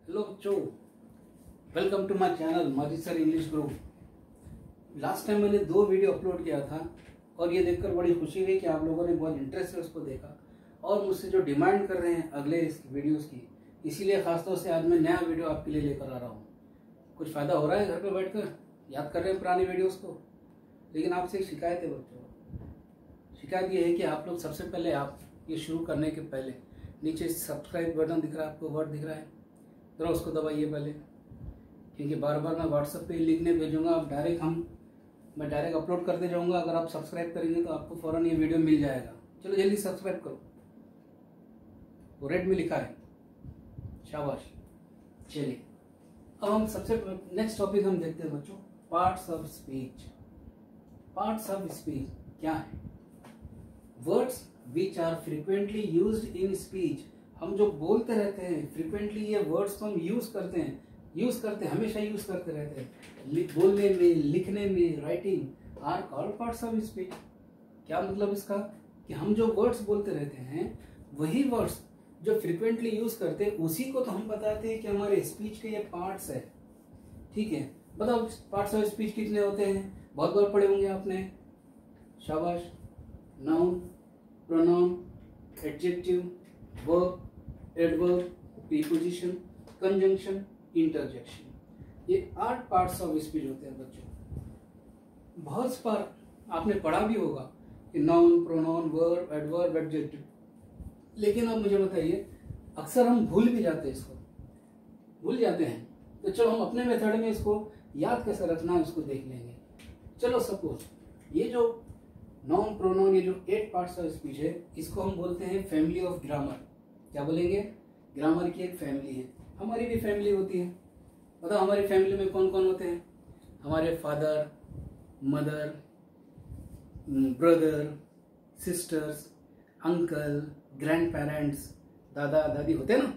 Hello बच्चों, welcome to my channel माजी sir English group. Last time मैंने 2 video upload किया था और ये देखकर बड़ी खुशी हुई कि आप लोगों ने बहुत इंटरेस्ट से उसको देखा और मुझसे जो डिमांड कर रहे हैं अगले इस वीडियोस की, इसीलिए खासतौर से आज मैं नया वीडियो आपके लिए लेकर आ रहा हूँ। कुछ फ़ायदा हो रहा है घर पे बैठकर याद कर रहे हैं पुरानी वीडियोस को। लेकिन आपसे एक शिकायत है बच्चों, शिकायत ये है कि आप लोग सबसे पहले आप ये शुरू करने के पहले नीचे सब्सक्राइब बटन दिख रहा है, आपको वर्ड दिख रहा है, जरा उसको दबाइए पहले, क्योंकि बार बार मैं व्हाट्सएप पे लिखने भेजूंगा, आप मैं डायरेक्ट अपलोड करते जाऊंगा। अगर आप सब्सक्राइब करेंगे तो आपको फ़ौरन ये वीडियो मिल जाएगा। चलो जल्दी सब्सक्राइब करो, वो रेड में लिखा है, शाबाश। चलिए अब हम सबसे नेक्स्ट टॉपिक हम देखते हैं बच्चों, parts of speech. Parts of speech क्या है? Words which are frequently used in speech. हम जो बोलते रहते हैं फ्रिक्वेंटली, ये वर्ड्स को हम यूज करते हैं, हमेशा यूज करते रहते हैं, बोलने में, लिखने में, writing are called parts of speech. क्या मतलब इसका? कि हम जो वर्ड्स बोलते रहते हैं वही वर्ड्स जो फ्रिक्वेंटली यूज करते हैं उसी को तो हम बताते हैं कि हमारे स्पीच के ये पार्ट्स है। ठीक है, बताओ पार्ट्स ऑफ स्पीच कितने होते हैं? बहुत बार पढ़े होंगे आपने, शाबाश। Noun, pronoun, adjective, verb, adverb, preposition, conjunction, interjection, ये 8 पार्ट्स ऑफ स्पीच होते हैं बच्चों। बहुत बार आपने पढ़ा भी होगा कि noun, pronoun, verb, adverb, adjective. लेकिन अब मुझे बताइए, अक्सर हम भूल भी जाते हैं, इसको भूल जाते हैं। तो चलो हम अपने मेथड में इसको याद कैसे रखना है उसको देख लेंगे। चलो सपोज ये जो नाउन, प्रोनाउन, ये जो 8 पार्ट्स ऑफ स्पीच है, इसको हम बोलते हैं फैमिली ऑफ ग्रामर। क्या बोलेंगे? ग्रामर की एक फैमिली है। हमारी भी फैमिली होती है। बताओ हमारी फैमिली में कौन कौन होते हैं? हमारे father, mother, brother, sisters, uncle, grand parents, दादा दादी होते हैं ना,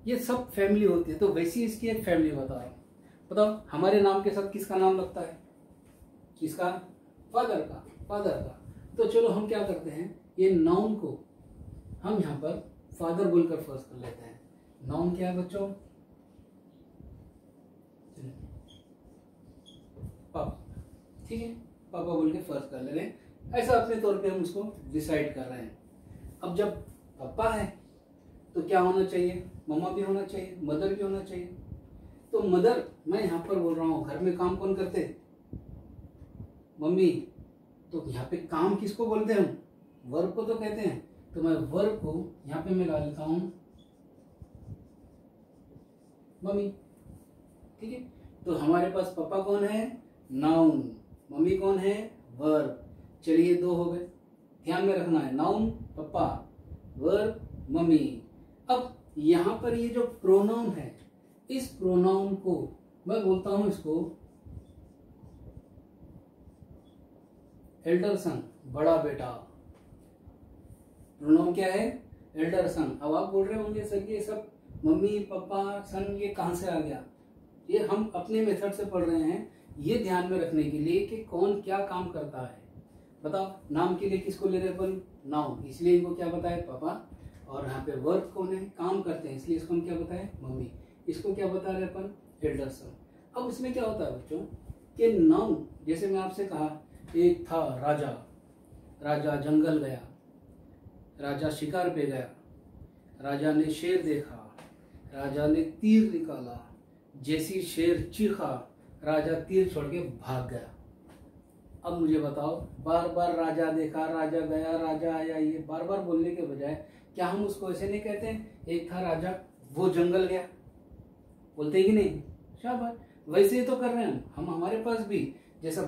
ये सब फैमिली होती है। तो वैसी इसकी एक फैमिली बता रहा हूँ। बताओ हमारे नाम के साथ किसका नाम लगता है? किसका? फादर का। तो चलो हम क्या करते हैं, ये नाउन को हम यहाँ पर फादर बोलकर फर्स्ट कर लेते हैं। नाउन क्या है बच्चों? पापा। ठीक है, पापा बोल के फर्स्ट कर ले रहे हैं। ऐसा अपने तौर पे हम उसको डिसाइड कर रहे हैं। अब जब पापा है तो क्या होना चाहिए? मम्मा भी होना चाहिए, मदर भी होना चाहिए। तो मदर, मैं यहाँ पर बोल रहा हूँ, घर में काम कौन करते? मम्मी। तो यहाँ पे काम किसको बोलते हैं हम? वर्ब को तो कहते हैं। तो मैं वर्ब को यहाँ पे मैं ला लेता हूँ मम्मी। ठीक है, तो हमारे पास पापा कौन है? नाउन। मम्मी कौन है? वर्ब। चलिए 2 हो गए, ध्यान में रखना है, नाउन पापा, वर्ब मम्मी। अब यहाँ पर ये जो प्रोनाउन है, इस प्रोनाउन को मैं बोलता हूं इसको एल्डर सन, बड़ा बेटा। प्रोनाउन क्या है? Elder son. अब आप बोल रहे होंगे सर ये सब मम्मी पापा सन ये कहां से आ गया? ये हम अपने मेथड से पढ़ रहे हैं, ये ध्यान में रखने के लिए कि कौन क्या काम करता है। बताओ नाम के लिए किसको ले रहे हैं अपन? नाउन, इसलिए इनको क्या बताए? पापा। और यहाँ पे वर्ब कौन है? काम करते हैं, इसलिए इसको हम क्या बताए? मम्मी। इसको क्या बता रहे अपन? Elder son. अब इसमें क्या होता है बच्चों कि नाउन, जैसे मैं आपसे कहा, एक था राजा, राजा जंगल गया, राजा शिकार पे गया, राजा ने शेर देखा, राजा ने तीर निकाला, जैसी शेर चीखा, राजा तीर छोड़ के भाग गया। अब मुझे बताओ, बार बार राजा देखा, राजा गया, राजा आया, ये बार बार बोलने के बजाय क्या हम उसको ऐसे नहीं कहते हैं, एक था राजा वो जंगल गया? बोलते हैं कि नहीं? शाबाश। वैसे ही तो कर रहे हैं हम हमारे पास भी। जैसा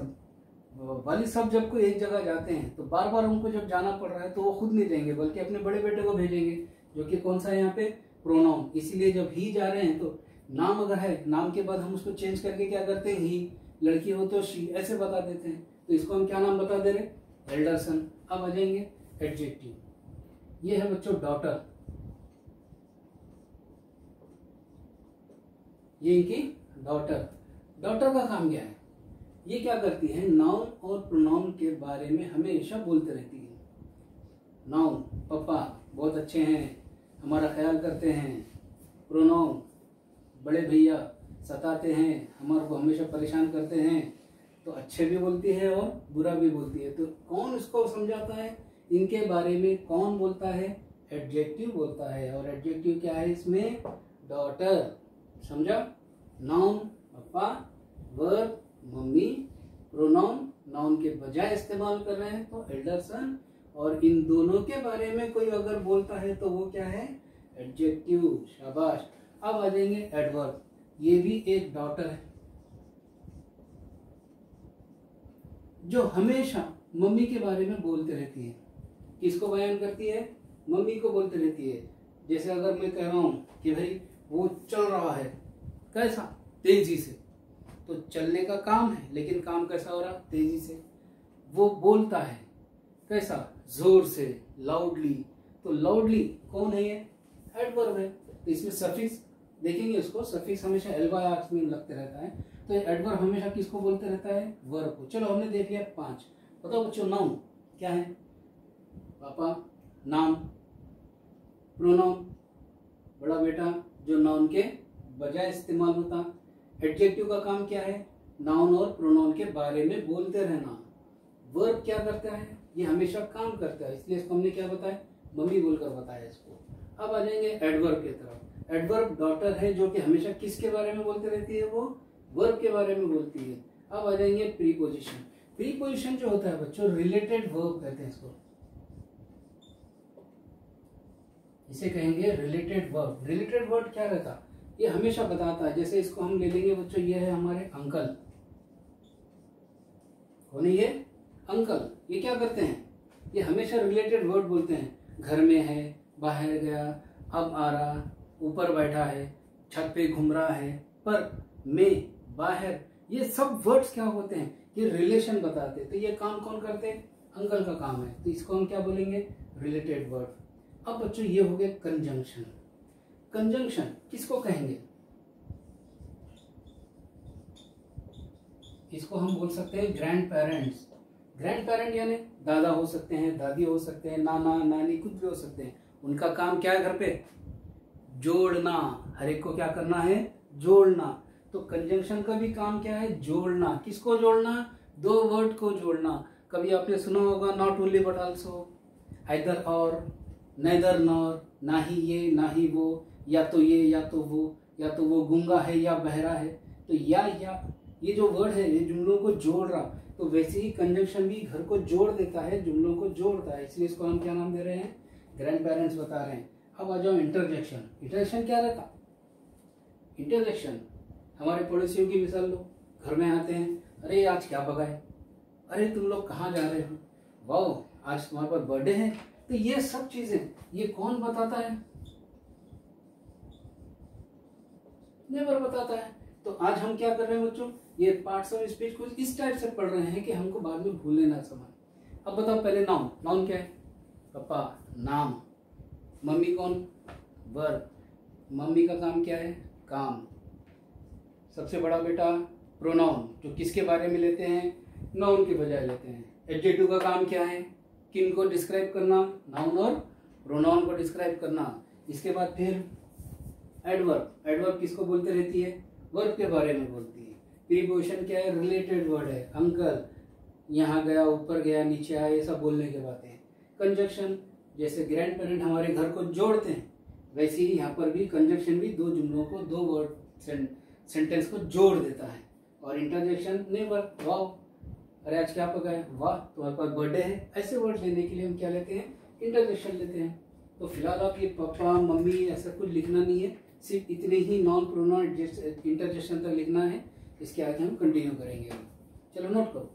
वालिद साहब जब कोई एक जगह जाते हैं तो बार बार उनको जब जाना पड़ रहा है तो वो खुद नहीं जाएंगे बल्कि अपने बड़े बेटे को भेजेंगे, जो कि कौन सा है यहाँ पे? प्रोनाउन। इसीलिए जब ही जा रहे हैं तो नाम अगर है, नाम के बाद हम उसको चेंज करके क्या करते हैं? ही। लड़की हो तो शी, ऐसे बता देते हैं। तो इसको हम क्या नाम बता दे रहे? Elder son. अब आ जाएंगे एडजेक्टिव। ये है बच्चों डॉटर, ये इनकी डॉटर। डॉटर का काम क्या है? ये क्या करती है? नाउन और प्रोनाउन के बारे में हमेशा बोलते रहती है। नाउन, पापा बहुत अच्छे हैं, हमारा ख्याल करते हैं। प्रोनाउन, बड़े भैया सताते हैं, हमारे को हमेशा परेशान करते हैं, तो अच्छे भी बोलती है और बुरा भी बोलती है। तो कौन इसको समझाता है, इनके बारे में कौन बोलता है, एडजेक्टिव बोलता है। और एडजेक्टिव क्या है इसमें, डॉटर, समझा। नाउन पापा, वर्ब मम्मी, प्रोनाउन नाउन के बजाय इस्तेमाल कर रहे हैं तो एल्डर सन, और इन दोनों के बारे में कोई अगर बोलता है तो वो क्या है, एडजेक्टिव। शाबाश। अब आ जाएंगे एडवर्ब। ये भी एक डॉटर है जो हमेशा मम्मी के बारे में बोलते रहती है। किसको बयान करती है, मम्मी को बोलते रहती है। जैसे अगर मैं कह रहा हूं कि भाई वो चल रहा है, कैसा, तेजी से, तो चलने का काम है, लेकिन काम कैसा हो रहा, तेजी से। वो बोलता है कैसा, जोर से, लाउडली। तो लाउडली कौन है, ये एडवर्ब है। तो इसमें सफिक्स देखेंगे, उसको सफिक्स हमेशा एल/आर में लगते रहता है। तो एडवर्ब हमेशा किसको बोलते रहता है, वर्ब को। चलो हमने देख लिया 5। बताओ बच्चों, नाउन क्या है, पापा, नाम, प्रोनाउन बड़ा बेटा, जो नाउन के बजाय इस्तेमाल होता। एडजेक्टिव का काम क्या है, नाउन और प्रोनाउन के बारे में बोलते रहना। वर्ब क्या करता है, ये हमेशा काम करता है, इसलिए इसको हमने क्या बताया, मम्मी बोलकर बताया इसको। अब आ जाएंगे एडवर्ब की तरफ। एडवर्ब डॉटर है जो कि हमेशा किसके बारे में बोलती रहती है, वो वर्ब के बारे में बोलती है। अब आ जाएंगे प्रीपोजिशन। प्रीपोजिशन जो होता है बच्चों, रिलेटेड वर्ब कहते हैं इसको, इसे कहेंगे रिलेटेड वर्ब। रिलेटेड वर्ब क्या रहता, ये हमेशा बताता है। जैसे इसको हम ले लेंगे बच्चों, ये है हमारे अंकल, कौन है ये, अंकल। ये क्या करते हैं, ये हमेशा रिलेटेड वर्ड बोलते हैं। घर में है, बाहर गया, अब आ रहा, ऊपर बैठा है, छत पे घूम रहा है, पर, में, बाहर, ये सब वर्ड्स क्या होते हैं, ये रिलेशन बताते हैं। तो ये काम कौन करते हैं, अंकल का काम है, तो इसको हम क्या बोलेंगे, रिलेटेड वर्ड। अब बच्चों ये हो गए कंजंक्शन। कंजंक्शन किसको कहेंगे, इसको हम बोल सकते हैं ग्रैंड पेरेंट्स। ग्रैंड पेरेंट यानी दादा हो सकते हैं, दादी हो सकते हैं, नाना नानी, कुछ भी हो सकते हैं। उनका काम क्या है, घर पे जोड़ना, हर एक को क्या करना है, जोड़ना। तो कंजंक्शन का भी काम क्या है, जोड़ना। किसको जोड़ना, दो वर्ड को जोड़ना। कभी आपने सुना होगा not only but also, either और, नेदर नॉर, ना ही ये ना ही वो, या तो ये या तो वो, या तो वो गूंगा है या बहरा है। तो या ये जो वर्ड है ये जुमलों को जोड़ रहा। तो वैसे ही कंजंक्शन भी घर को जोड़ देता है, जुमलों को जोड़ता है, इसलिए इसको हम क्या नाम दे रहे हैं, ग्रैंड पेरेंट्स बता रहे हैं। अब आ जाओ इंटरजेक्शन। इंटरजेक्शन क्या रहता, इंटरजेक्शन हमारे पड़ोसियों की मिसाल लो, घर में आते हैं, अरे आज क्या पकाए, अरे तुम लोग कहाँ जा रहे हो, वाह आज तुम्हारे पास बर्थडे है। तो ये सब चीजें ये कौन बताता है, नेबर बताता है। तो आज हम क्या कर रहे हैं बच्चों, ये पार्ट्स ऑफ स्पीच कुछ इस टाइप से पढ़ रहे हैं कि हमको बाद में भूलने ना समय। अब बताओ पहले नाउन। नाउन क्या है, पापा, नाम। मम्मी कौन, वर्ब, मम्मी का काम क्या है, काम। सबसे बड़ा बेटा प्रोनाउन, जो किसके बारे में लेते हैं, नाउन के बजाय लेते हैं। एडजेक्टिव का काम क्या है, किन को डिस्क्राइब करना, नाउन और प्रोनाउन को डिस्क्राइब करना। इसके बाद फिर एडवर्ब। एडवर्ब किसको बोलते रहती है, वर्ब के बारे में बोलती है। प्रीपोजिशन क्या है, रिलेटेड वर्ड है, अंकल, यहाँ गया, ऊपर गया, नीचे आया, ये सब बोलने के बातें हैं। कंजंक्शन, जैसे ग्रैंड पेरेंट हमारे घर को जोड़ते हैं, वैसे ही यहाँ पर भी कंजंक्शन भी दो जुमलों को, दो वर्ड सेंटेंस को जोड़ देता है। और इंटरजेक्शन, नेवर, वाह अरे आज क्या पकाया, वाह तुम्हारे पास बर्थडे है। ऐसे वर्ड लेने के लिए हम क्या लेते हैं, इंटरजेक्शन लेते हैं। तो फिलहाल आप ये पापा मम्मी ऐसा कुछ लिखना नहीं है, सिर्फ इतने ही नॉन प्रोनाउन इंटरजेक्शन तक लिखना है। इसके आगे हम कंटिन्यू करेंगे। चलो नोट करो।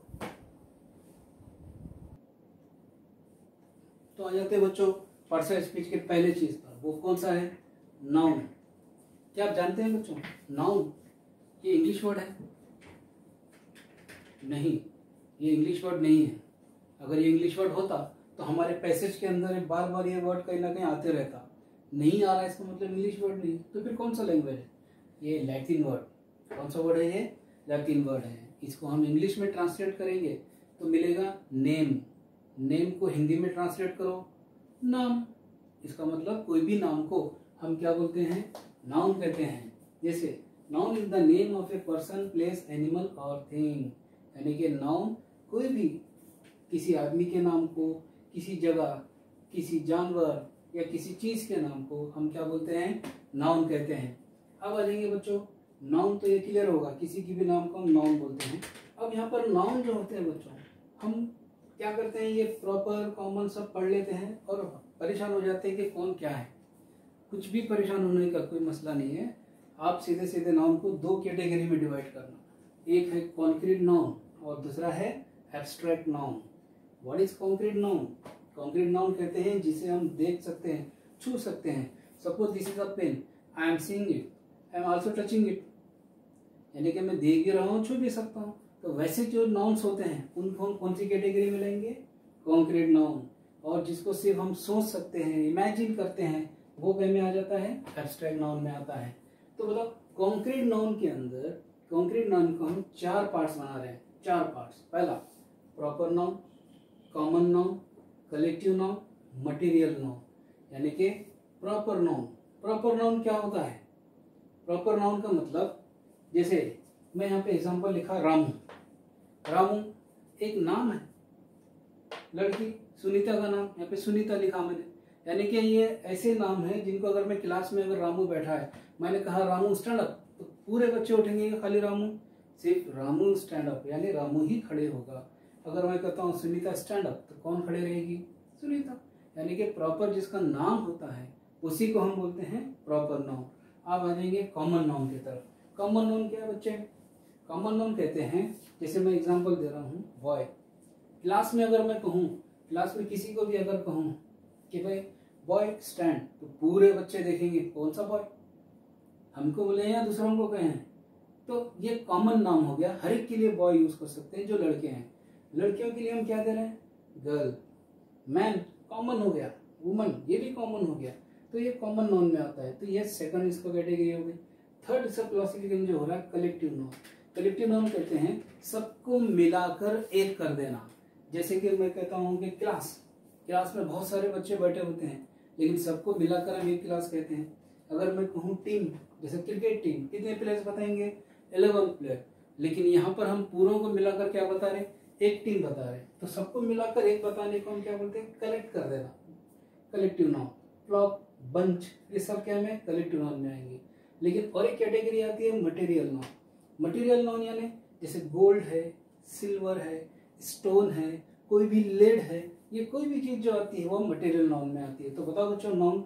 तो आ जाते हैं बच्चों पार्ट्स ऑफ स्पीच के पहले चीज पर, वो कौन सा है, नाउन। क्या आप जानते हैं बच्चों, नाउन ये इंग्लिश वर्ड है, नहीं ये इंग्लिश वर्ड नहीं है। अगर ये इंग्लिश वर्ड होता तो हमारे पैसेज के अंदर बार बार ये वर्ड कहीं ना कहीं आते रहता। नहीं आ रहा है इसका मतलब इंग्लिश वर्ड नहीं, तो फिर कौन सा लैंग्वेज है, ये लैटिन वर्ड। कौन सा वर्ड है, ये लैटिन वर्ड है। इसको हम इंग्लिश में ट्रांसलेट करेंगे तो मिलेगा नेम। नेम को हिंदी में ट्रांसलेट करो, नाम। इसका मतलब कोई भी नाम को हम क्या बोलते हैं, नाउन कहते हैं। जैसे noun is the name of a person, place, animal और थिंग, यानी कि नाउन कोई भी किसी आदमी के नाम को, किसी जगह, किसी जानवर या किसी चीज के नाम को हम क्या बोलते हैं, नाउन कहते हैं। अब आ जाएंगे बच्चों, नाउन तो ये क्लियर होगा, किसी की भी नाम को हम नाउन बोलते हैं। अब यहाँ पर नाउन जो होते हैं बच्चों, हम क्या करते हैं, ये प्रॉपर कॉमन सब पढ़ लेते हैं और परेशान हो जाते हैं कि कौन क्या है। कुछ भी परेशान होने का कोई मसला नहीं है। आप सीधे सीधे नाउन को दो कैटेगरी में डिवाइड करना, एक है कॉन्क्रीट नाउन और दूसरा है abstract noun. What is concrete noun? Concrete noun कहते हैं जिसे हम देख सकते हैं, छू सकते हैं। Suppose this is a pen, I am seeing it, I am also touching it, यानी कि मैं देख भी रहा हूँ, छू भी सकता हूँ। तो वैसे जो नाउन्स होते हैं उनको हम कौन सी कैटेगरी में लेंगे, कॉन्क्रीट नाउन। और जिसको सिर्फ हम सोच सकते हैं, इमेजिन करते हैं, वो वे में आ जाता है, एब्स्ट्रैक्ट नाउन में आता है। तो बताओ कॉन्क्रीट नाउन के अंदर, कॉन्क्रीट नाउन को हम चार पार्ट्स बना रहे हैं, चार पार्ट्स। पहला proper noun, common noun, collective noun, material noun. यानी कि प्रॉपर नाउन, प्रॉपर नाउन क्या होता है? प्रॉपर नाउन का मतलब, जैसे मैं यहाँ पे एग्जांपल लिखा रामू, रामू एक नाम है, लड़की सुनीता का नाम, यहाँ पे सुनीता लिखा मैंने, यानी कि ये ऐसे नाम है जिनको अगर मैं क्लास में, अगर रामू बैठा है, मैंने कहा रामू स्टैंड अप, तो पूरे बच्चे उठेंगे, खाली रामू, सिर्फ रामू स्टैंड अप, यानी रामू ही खड़े होगा। अगर मैं कहता हूँ सुनीता स्टैंड अप, तो कौन खड़े रहेगी, सुनीता। यानी कि प्रॉपर जिसका नाम होता है उसी को हम बोलते हैं प्रॉपर नाउन। आप आ जाएंगे कॉमन नाउन की तरफ। कॉमन नाउन क्या है बच्चे? कॉमन नाउन कहते हैं, जैसे मैं एग्जांपल दे रहा हूँ, बॉय। क्लास में अगर मैं कहूँ, क्लास में किसी को भी अगर कहूँ कि भाई बॉय स्टैंड, तो पूरे बच्चे देखेंगे कौन सा बॉय, हमको बोले या दूसरों को कहें। तो ये कॉमन नाम हो गया, हर एक के लिए बॉय यूज कर सकते हैं जो लड़के हैं। लड़कियों के लिए हम क्या दे रहे हैं, गर्ल। मैन कॉमन हो गया, वुमन ये भी कॉमन हो गया, तो ये कॉमन नाउन में आता है। तो ये सेकंड इसका कैटेगरी हो गई। थर्ड सब क्लासिफिकेशन जो हो रहा है कलेक्टिव नाउन। कलेक्टिव नाउन कहते हैं सबको मिलाकर एक कर देना। जैसे कि मैं कहता हूँ कि क्लास में बहुत सारे बच्चे बैठे होते हैं, लेकिन सबको मिलाकर हम एक क्लास कहते हैं। अगर मैं कहूँ टीम, जैसे क्रिकेट टीम, कितने प्लेयर्स बताएंगे, 11 प्लेयर, लेकिन यहाँ पर हम पूरों को मिलाकर क्या बता रहे, एक टीम बता रहे। तो सबको मिलाकर एक बताने को हम क्या बोलते हैं, कलेक्ट कर देना, कलेक्टिव नाउन। फ्लॉक, बंच, ये सब क्या में, कलेक्टिव नाउन में आएंगे। लेकिन और एक कैटेगरी आती है मटेरियल नाउन। मटेरियल नाउन यानी जैसे गोल्ड है, सिल्वर है, स्टोन है, कोई भी लेड है, ये कोई भी चीज जो आती है वो मटेरियल नाउन में आती है। तो बताओ बच्चों, नाउन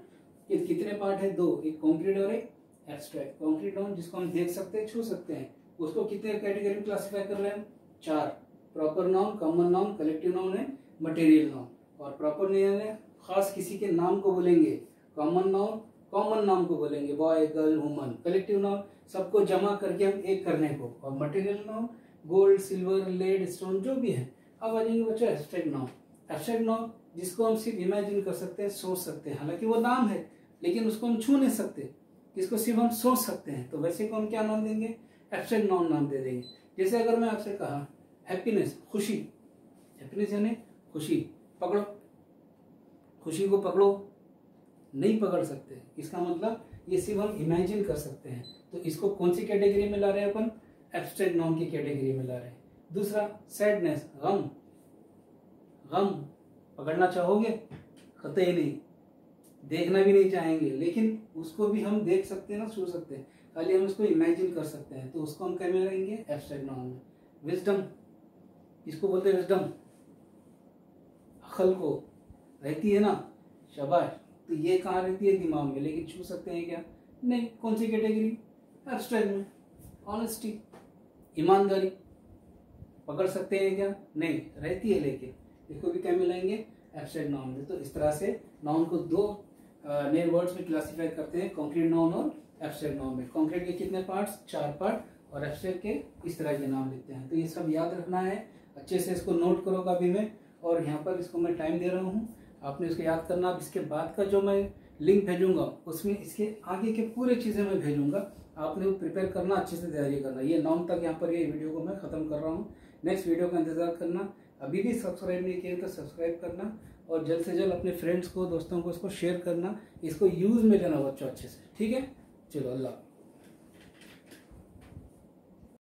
के कितने पार्ट है, दो, एक कॉन्क्रीट और एक एब्स्ट्रैक्ट। कॉन्क्रीट नाउन जिसको हम देख सकते हैं, छू सकते हैं, उसको कितने कैटेगरी में क्लासिफाई कर रहे हैं, चार। Proper noun, common noun, collective noun है, मटेरियल नाउन। और प्रॉपर नाउन है खास किसी के नाम को बोलेंगे, कॉमन नाउन कॉमन नाम को बोलेंगे, boy, girl, woman. Collective noun सबको जमा करके हम एक करने को। और material noun gold, silver, lead, stone जो भी है। अब आ जाएंगे बच्चों एब्स्ट्रैक्ट नाउन। एब्स्ट्रैक्ट नाउन जिसको हम सिर्फ इमेजिन कर सकते हैं, सोच सकते हैं, हालांकि वो नाम है लेकिन उसको हम छू नहीं सकते, जिसको सिर्फ हम सोच सकते हैं, तो वैसे को हम क्या नाम देंगे, एब्स्ट्रैक्ट नाउन नाम दे देंगे। जैसे अगर मैं आपसे कहा हैप्पीनेस, खुशी, हैप्पीनेस यानी खुशी, पकड़ो, खुशी को पकड़ो, नहीं पकड़ सकते, इसका मतलब ये सिर्फ हम इमेजिन कर सकते हैं। तो इसको कौन सी कैटेगरी में ला रहे हैं अपन, एब्स्ट्रैक्ट नाउन की कैटेगरी में ला रहे हैं। दूसरा सैडनेस, गम, गम पकड़ना चाहोगे, कतई नहीं, देखना भी नहीं चाहेंगे, लेकिन उसको भी हम देख सकते हैं ना, छू सकते हैं, खाली हम उसको इमेजिन कर सकते हैं, तो उसको हम क्या में रहेंगे, एब्स्ट्रैक्ट नाउन में। विजडम, इसको बोलते हैं विजडम, अक्ल को रहती है ना, शाबाश, तो ये कहाँ रहती है, दिमाग में, लेकिन छू सकते हैं क्या, नहीं। कौन सी कैटेगरी, एब्स्ट्रैक्ट में। ऑनेस्टी, ईमानदारी, पकड़ सकते हैं क्या, नहीं, रहती है, लेकिन इसको भी क्या मिलाएंगे, एब्स्ट्रैक्ट नाउन में। तो इस तरह से नाउन को दो नए वर्ड्स में क्लासिफाई करते हैं, कॉन्क्रीट नाउन और एब्स्ट्रैक्ट नाउन में। कॉन्क्रीट के कितने पार्ट्स, चार पार्ट, और एब्स्ट्रैक्ट के इस तरह के नाम लिखते हैं। तो ये सब याद रखना है, अच्छे से इसको नोट करो कभी में। और यहाँ पर इसको मैं टाइम दे रहा हूँ, आपने इसको याद करना। अब इसके बाद का जो मैं लिंक भेजूंगा उसमें इसके आगे के पूरे चीज़ें मैं भेजूंगा, आपने वो प्रिपेयर करना, अच्छे से तैयारी करना। ये नाउन तक यहाँ पर ये वीडियो को मैं ख़त्म कर रहा हूँ, नेक्स्ट वीडियो का इंतजार करना। अभी भी सब्सक्राइब नहीं किया तो सब्सक्राइब करना, और जल्द से जल्द अपने फ्रेंड्स को, दोस्तों को इसको शेयर करना। इसको यूज़ में लेना बच्चों अच्छे से, ठीक है। चलो, अल्लाह।